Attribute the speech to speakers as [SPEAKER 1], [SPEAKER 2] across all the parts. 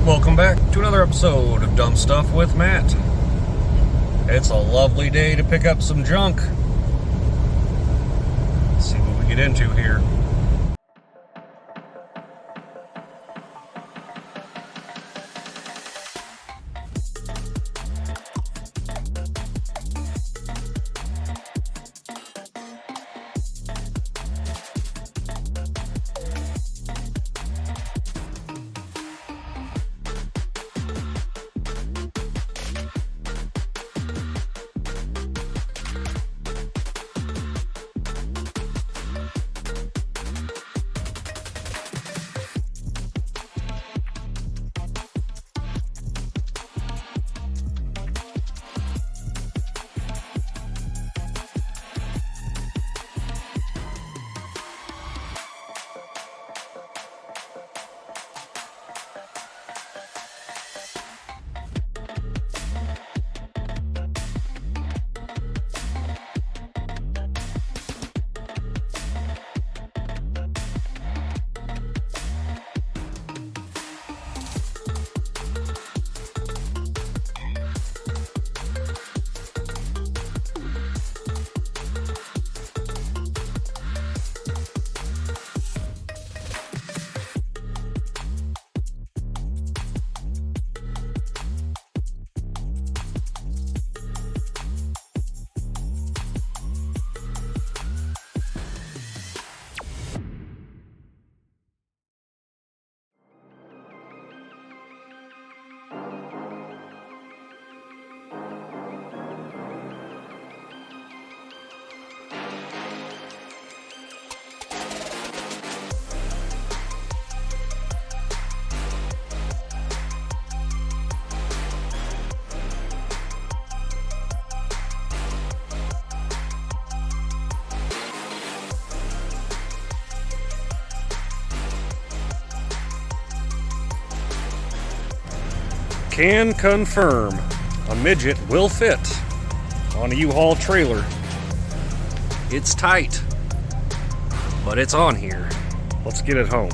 [SPEAKER 1] welcome back to another episode of Dumb Stuff with Matt. It's a lovely day to pick up some junk. Let's see what we get into here. Can confirm a midget will fit on a U-Haul trailer. It's tight, but it's on here. Let's get it home.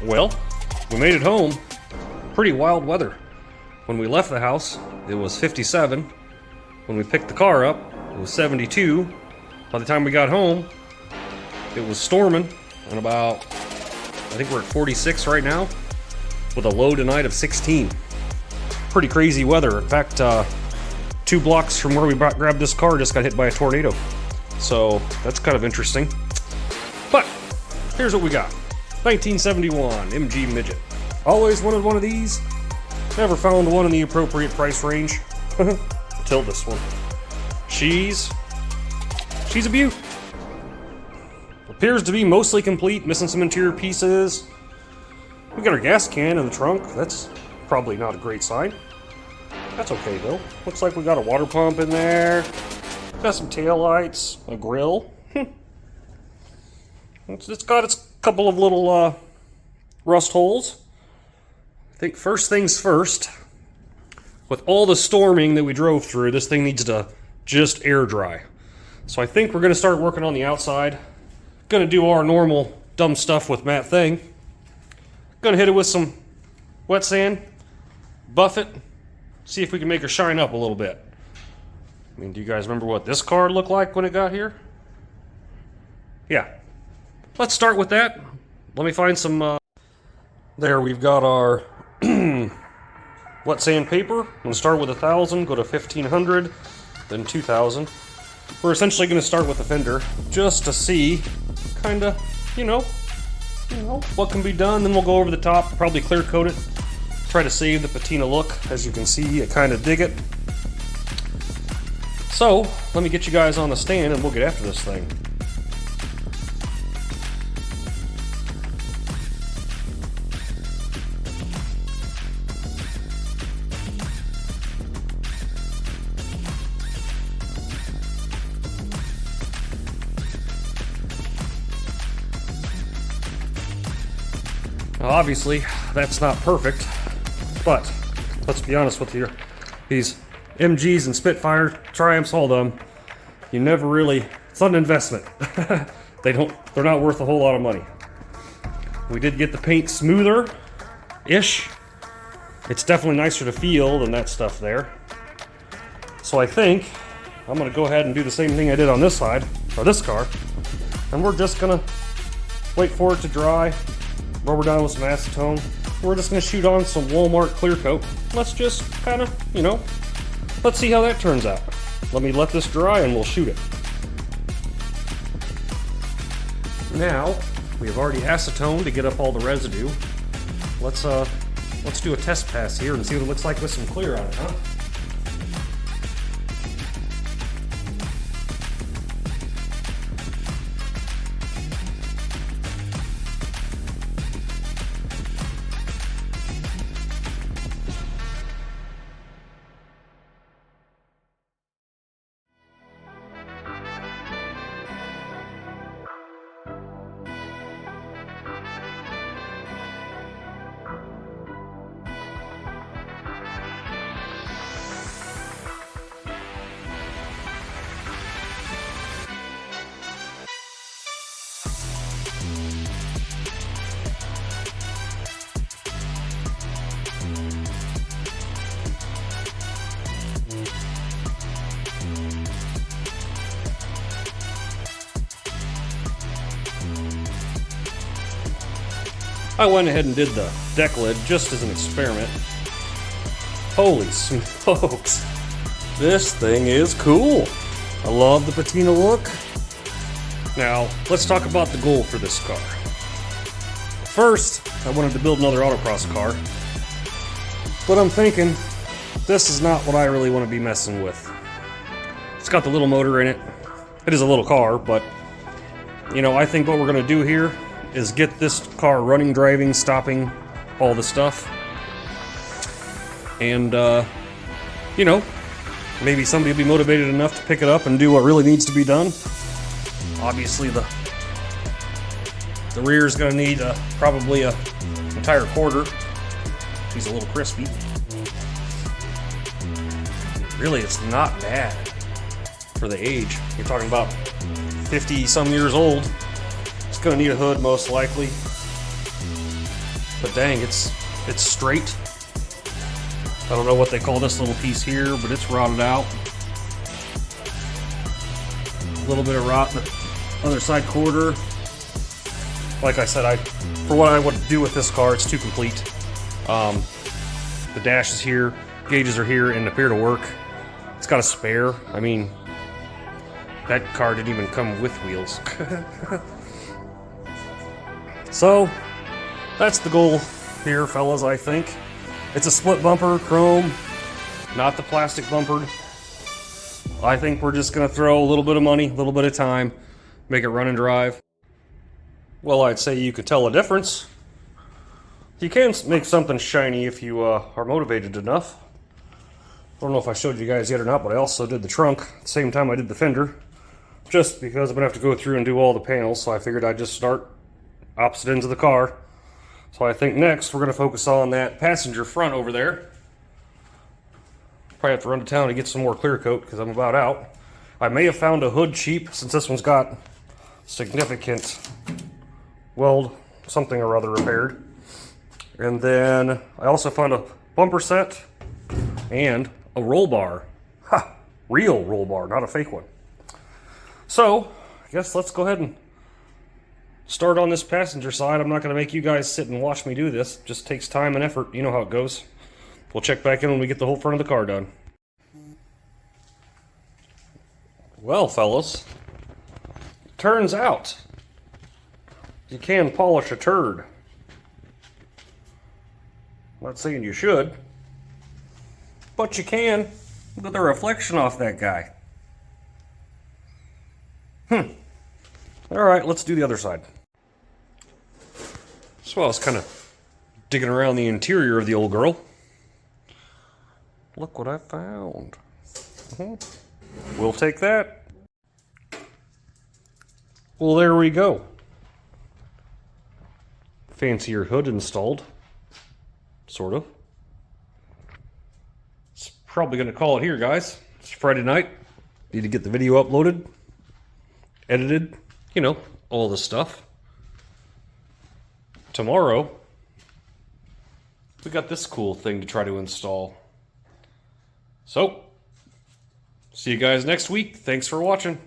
[SPEAKER 1] Well, we made it home. Pretty wild weather. When we left the house, it was 57. When we picked the car up, it was 72. By the time we got home, it was storming, and about, I think we're at 46 right now, with a low tonight of 16. Pretty crazy weather. In fact, 2 blocks from where we grabbed this car just got hit by a tornado. So, that's kind of interesting. But, here's what we got. 1971 MG Midget. Always wanted one of these. Never found one in the appropriate price range. Till this one. She's a beaut. Appears to be mostly complete, missing some interior pieces. We got our gas can in the trunk. That's probably not a great sign. That's okay though. Looks like we got a water pump in there. Got some taillights, a grill. It's got its couple of little rust holes. I think first things first, with all the storming that we drove through, this thing needs to just air dry. So I think we're going to start working on the outside. Going to do our normal dumb stuff with Matt thing. Going to hit it with some wet sand, buff it, see if we can make her shine up a little bit. I mean, do you guys remember what this car looked like when it got here? Yeah. Let's start with that. Let me find some, there we've got our wet sandpaper. I'm going to start with 1,000, go to 1,500, then 2,000. We're essentially going to start with the fender, just to see, kind of, you know, what can be done. Then we'll go over the top, probably clear coat it, try to save the patina look. As you can see, I kind of dig it. So, let me get you guys on the stand and we'll get after this thing. Now, obviously, that's not perfect, but let's be honest with you. These MGs and Spitfire, Triumphs, all of them, you never really, it's not an investment. They're not worth a whole lot of money. We did get the paint smoother-ish. It's definitely nicer to feel than that stuff there. So I think I'm gonna go ahead and do the same thing I did on this side, or this car, and we're just gonna wait for it to dry, rubber down with some acetone. We're just gonna shoot on some Walmart clear coat. Let's just kind of, let's see how that turns out. Let this dry and we'll shoot it. Now, we have already acetone to get up all the residue. Let's do a test pass here and see what it looks like with some clear on it, huh? I went ahead and did the deck lid just as an experiment. Holy smokes, this thing is cool. I love the patina look. Now, let's talk about the goal for this car. First, I wanted to build another autocross car, but I'm thinking this is not what I really want to be messing with. It's got the little motor in it. It is a little car, but I think what we're going to do here is get this car running, driving, stopping, all the stuff. And, maybe somebody will be motivated enough to pick it up and do what really needs to be done. Obviously, the rear is going to need probably an entire quarter. He's a little crispy. Really, it's not bad for the age. You're talking about 50-some years old. It's gonna need a hood most likely, but dang, it's straight. I don't know what they call this little piece here, but it's rotted out. A little bit of rot in the other side quarter. Like I said, for what I would do with this car, it's too complete. The dash is here, gauges are here, and appear to work. It's got a spare. I mean, that car didn't even come with wheels. So, that's the goal here, fellas, I think. It's a split bumper, chrome, not the plastic bumpered. I think we're just going to throw a little bit of money, a little bit of time, make it run and drive. Well, I'd say you could tell a difference. You can make something shiny if you are motivated enough. I don't know if I showed you guys yet or not, but I also did the trunk at the same time I did the fender. Just because I'm going to have to go through and do all the panels, so I figured I'd just start opposite ends of the car. So I think next we're going to focus on that passenger front over there. Probably have to run to town to get some more clear coat because I'm about out. I may have found a hood cheap since this one's got significant weld something or other repaired. And then I also found a bumper set and a roll bar. Ha! Real roll bar, not a fake one. So, I guess let's go ahead and start on this passenger side. I'm not going to make you guys sit and watch me do this. It just takes time and effort. You know how it goes. We'll check back in when we get the whole front of the car done. Well, fellas, turns out you can polish a turd. I'm not saying you should, but you can. Look at the reflection off that guy. Alright, let's do the other side. So I was kind of digging around the interior of the old girl. Look what I found. We'll take that. Well, there we go. fancier hood installed. Sort of. It's probably going to call it here, guys. It's Friday night. Need to get the video uploaded, edited, you know, all this stuff. Tomorrow, we got this cool thing to try to install. So, see you guys next week. Thanks for watching.